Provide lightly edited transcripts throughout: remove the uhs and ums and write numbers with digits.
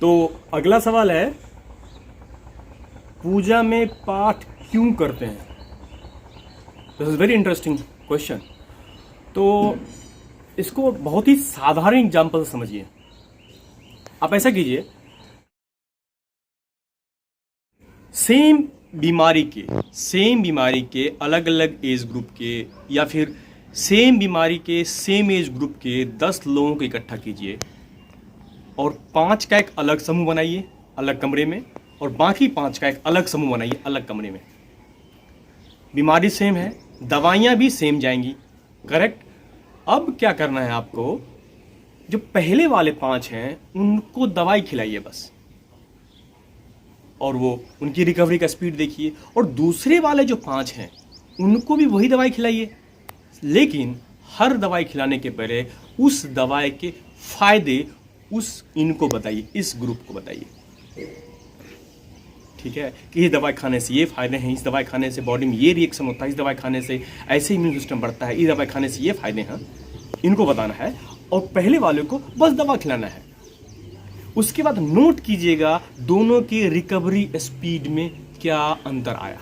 तो अगला सवाल है, पूजा में पाठ क्यों करते हैं? This is very interesting question. तो इसको बहुत ही साधारण एग्जाम्पल से समझिए। आप ऐसा कीजिए, सेम बीमारी के अलग अलग एज ग्रुप के या फिर सेम बीमारी के सेम एज ग्रुप के 10 लोगों को इकट्ठा कीजिए और 5 का एक अलग समूह बनाइए अलग कमरे में, और बाकी 5 का एक अलग समूह बनाइए अलग कमरे में। बीमारी सेम है, दवाइयाँ भी सेम जाएंगी, करेक्ट। अब क्या करना है आपको, जो पहले वाले 5 हैं उनको दवाई खिलाइए बस, और वो उनकी रिकवरी का स्पीड देखिए, और दूसरे वाले जो 5 हैं उनको भी वही दवाई खिलाइए, लेकिन हर दवाई खिलाने के पहले उस दवाई के फायदे इनको बताइए, इस ग्रुप को बताइए, ठीक है, कि ये दवाई खाने से ये फायदे हैं, इस दवाई खाने से बॉडी में ये रिएक्शन होता है, इस दवाई खाने से ऐसे इम्यून सिस्टम बढ़ता है, इस दवाई खाने से ये फायदे हैं, इनको बताना है। और पहले वाले को बस दवा खिलाना है। उसके बाद नोट कीजिएगा दोनों की रिकवरी स्पीड में क्या अंतर आया,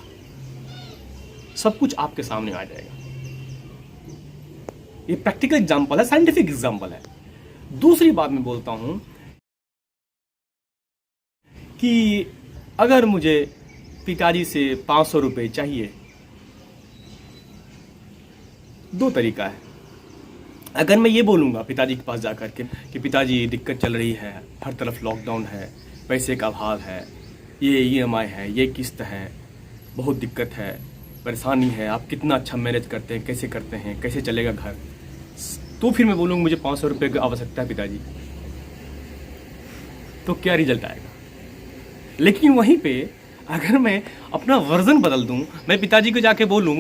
सब कुछ आपके सामने आ जाएगा। ये प्रैक्टिकल एग्जांपल है, साइंटिफिक एग्जांपल है। दूसरी बात मैं बोलता हूं कि अगर मुझे पिताजी से 500 रुपये चाहिए, 2 तरीका है। अगर मैं ये बोलूँगा पिताजी के पास जाकर के कि पिताजी दिक्कत चल रही है, हर तरफ लॉकडाउन है, पैसे का अभाव है, ये EMI है, ये किस्त है, बहुत दिक्कत है, परेशानी है, आप कितना अच्छा मैनेज करते हैं, कैसे करते हैं, कैसे चलेगा घर, तो फिर मैं बोलूँगा मुझे 500 रुपये की आवश्यकता है पिताजी, तो क्या रिजल्ट आएगा। लेकिन वहीं पे अगर मैं अपना वर्जन बदल दूँ, मैं पिताजी को जाके बोलूँ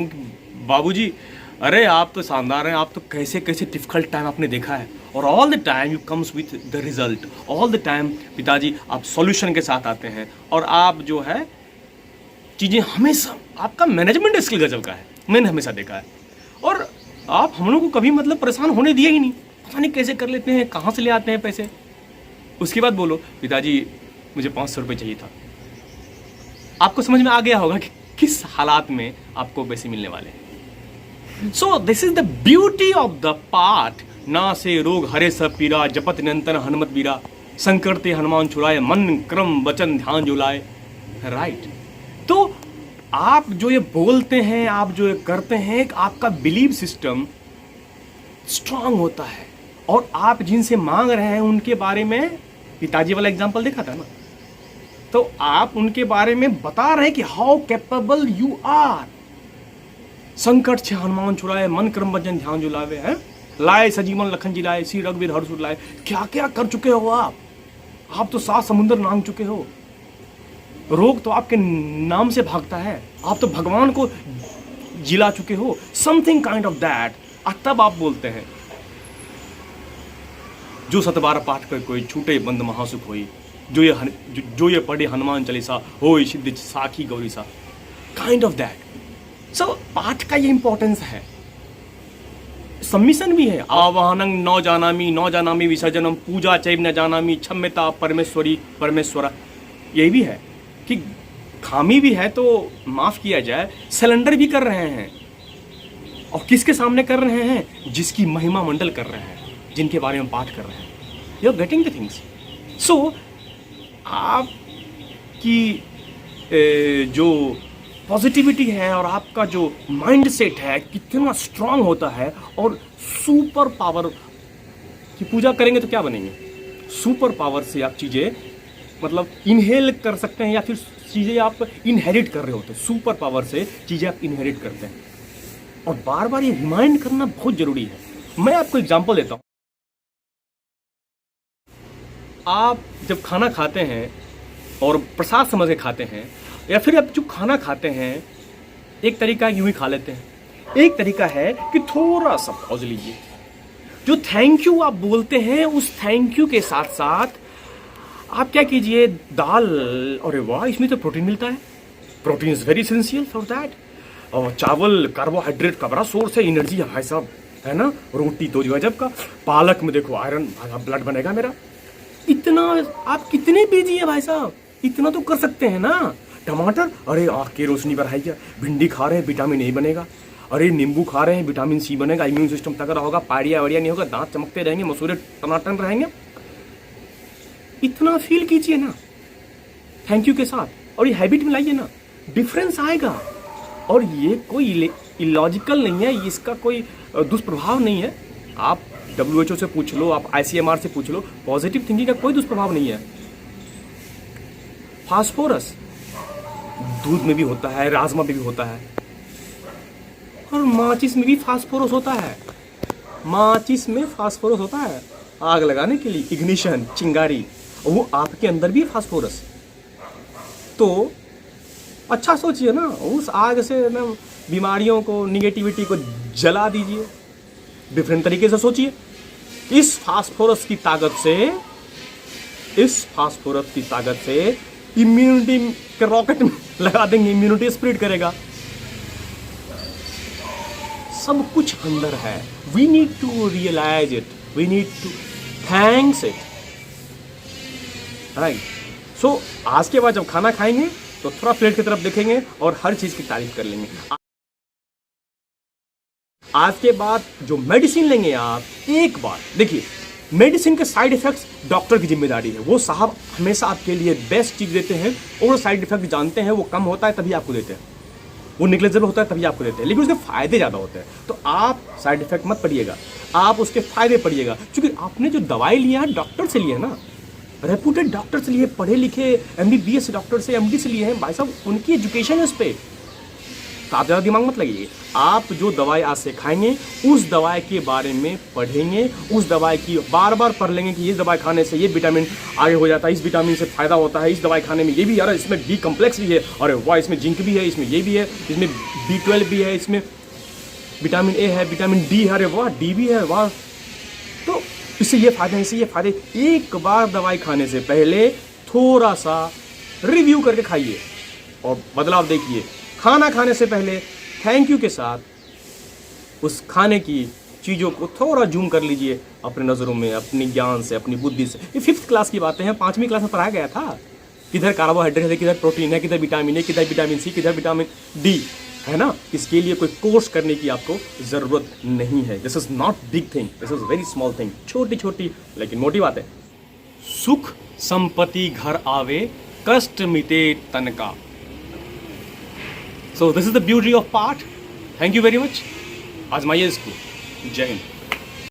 बाबूजी अरे आप तो शानदार हैं, आप तो कैसे कैसे डिफिकल्ट टाइम आपने देखा है, और all the time you comes with the result, all the time पिताजी आप सॉल्यूशन के साथ आते हैं, और आप जो है चीज़ें हमेशा, आपका मैनेजमेंट स्किल गजब का है, मैंने हमेशा देखा है, और आप हम लोग को कभी मतलब परेशान होने दिया ही नहीं, पता नहीं कैसे कर लेते हैं, कहाँ से ले आते हैं पैसे। उसके बाद बोलो पिताजी मुझे 500 रुपये चाहिए था, आपको समझ में आ गया होगा कि किस हालात में आपको पैसे मिलने वाले हैं। So this is the beauty of the पाठ। ना से रोग हरे सब पीरा, जपत निरंतर हनुमत बीरा, संकट ते हनुमान छुड़ाए, मन क्रम वचन ध्यान जुलाए, राइट। तो आप जो ये बोलते हैं, आप जो ये करते हैं, आपका बिलीव सिस्टम स्ट्रांग होता है, और आप जिनसे मांग रहे हैं उनके बारे में, पिताजी वाला एग्जांपल देखा था ना, तो आप उनके बारे में बता रहे हैं कि हाउ कैपेबल यू आर। संकट छे हनुमान छुड़ाए, मन क्रम वचन ध्यान जुलावे, हैं लाए सजीवन लखन जी लाए, श्री रघुवीर हर्ष लाए। क्या क्या कर चुके हो आप तो 7 समुद्र नांग चुके हो, रोग तो आपके नाम से भागता है, आप तो भगवान को जिला चुके हो, समथिंग काइंड ऑफ दैट। तब आप बोलते हैं जो 7 पाठ कर कोई छूटे बंद महासुख होई, जो ये पढ़े हनुमान चालीसा होई सिद्धि साखी गौरी सा, काइंड ऑफ दैट। सो पाठ का ये इंपॉर्टेंस है, सबमिशन भी है। आवाहनं न जानामि विसर्जनम, पूजा चैव न जानामि क्षम्यता परमेश्वरा, यही भी है कि खामी भी है तो माफ किया जाए। सरेंडर भी कर रहे हैं, और किसके सामने कर रहे हैं, जिसकी महिमा मंडल कर रहे हैं, जिनके बारे में पाठ कर रहे हैं। You are getting the things. So आपकी जो पॉजिटिविटी है और आपका जो माइंड सेट है कितना स्ट्रांग होता है, और सुपर पावर की पूजा करेंगे तो क्या बनेंगे, सुपर पावर से आप चीज़ें मतलब इनहेल कर सकते हैं, या फिर चीज़ें आप इनहेरिट कर रहे होते हैं, सुपर पावर से चीज़ें आप इनहेरिट करते हैं। और बार बार ये रिमाइंड करना बहुत जरूरी है। मैं आपको एग्जांपल देता हूँ। आप जब खाना खाते हैं और प्रसाद समझ के खाते हैं, या फिर आप जो खाना खाते हैं, एक तरीका यूं ही खा लेते हैं, एक तरीका है कि थोड़ा सा पॉज लीजिए। जो थैंक यू आप बोलते हैं, उस थैंक यू के साथ साथ आप क्या कीजिए, दाल, अरे वाह इसमें तो प्रोटीन मिलता है, protein is very essential for that. और चावल कार्बोहाइड्रेट का बड़ा सोर्स है, एनर्जी है भाई साहब, है ना। रोटी तो जो है जब का, पालक में देखो आयरन, ब्लड बनेगा मेरा। इतना आप कितने बिजी हैं भाई साहब, इतना तो कर सकते हैं ना। टमाटर, अरे आँख की रोशनी बढ़ाइए। भिंडी खा रहे हैं, विटामिन ए बनेगा। अरे नींबू खा रहे हैं, विटामिन सी बनेगा, इम्यून सिस्टम तगड़ा होगा, पायरिया वायरिया नहीं होगा, दांत चमकते रहेंगे, मसूरे टनाटन रहेंगे। इतना फील कीजिए ना थैंक यू के साथ, और ये हैबिट में लाइए ना, डिफरेंस आएगा। और ये कोई इलॉजिकल नहीं है, इसका कोई दुष्प्रभाव नहीं है। आप WHO से पूछ लो, आप ICMR से पूछ लो, पॉजिटिव थिंकिंग का कोई दुष्प्रभाव नहीं है। फास्फोरस दूध में भी होता है, राजमा में भी होता है, और माचिस में भी फास्फोरस होता है। माचिस में फास्फोरस होता है आग लगाने के लिए, इग्निशन, चिंगारी, वो आपके अंदर भी है फास्फोरस। तो अच्छा सोचिए ना, उस आग से ना बीमारियों को, निगेटिविटी को जला दीजिए। डिफरेंट तरीके से सोचिए। इस फास्फोरस की ताकत से इम्यूनिटी के रॉकेट में लगा देंगे, इम्यूनिटी स्प्रेड करेगा। सब कुछ अंदर है। We need to realise it, we need to thanks it, right. So आज के बाद जब खाना खाएंगे तो थोड़ा प्लेट की तरफ देखेंगे और हर चीज की तारीफ कर लेंगे। आज के बाद जो मेडिसिन लेंगे आप, एक बार देखिए, मेडिसिन के साइड इफेक्ट्स डॉक्टर की जिम्मेदारी है। वो साहब हमेशा आपके लिए बेस्ट चीज देते हैं, और साइड इफेक्ट जानते हैं, वो कम होता है तभी आपको देते हैं, वो निग्लेजेबल होता है तभी आपको देते हैं, लेकिन उसके फायदे ज़्यादा होते हैं। तो आप साइड इफेक्ट मत पढ़िएगा, आप उसके फायदे पढ़िएगा। क्योंकि आपने जो दवाई लिया है डॉक्टर से लिया है ना, रेपुटेड डॉक्टर से लिए, पढ़े लिखे MBBS डॉक्टर से, MD से लिए हैं भाई साहब, उनकी एजुकेशन है उस पर। तो आप ज़्यादा दिमाग मत लगाइए। आप जो दवाई आज से खाएंगे, उस दवाई के बारे में पढ़ेंगे, उस दवाई की बार बार पढ़ लेंगे कि ये दवाई खाने से ये विटामिन आगे हो जाता है, इस विटामिन से फायदा होता है, इस दवाई खाने में ये भी, अरे इसमें B कॉम्प्लेक्स भी है, अरे वाह इसमें जिंक भी है, इसमें ये भी है, इसमें B12 भी है, इसमें विटामिन A है, विटामिन D है, अरे वाह D भी है, वाह। तो इससे ये फायदे, इससे ये फायदे। एक बार दवाई खाने से पहले थोड़ा सा रिव्यू करके खाइए और बदलाव देखिए। खाना खाने से पहले थैंक यू के साथ उस खाने की चीज़ों को थोड़ा जूम कर लीजिए अपने नज़रों में, अपनी ज्ञान से, अपनी बुद्धि से। ये 5th क्लास की बातें हैं, 5वीं क्लास में पढ़ाया गया था। किधर कार्बोहाइड्रेट है, किधर प्रोटीन है, किधर विटामिन A, किधर विटामिन C, किधर विटामिन D, है ना। इसके लिए कोई कोर्स करने की आपको ज़रूरत नहीं है। This is not big thing, this is very small thing, छोटी छोटी लेकिन मोटी बात है। सुख संपत्ति घर आवे, कष्ट मिटे तन का। So this is the beauty of part. Thank you very much. आजमाइए इसको। जय हिंद।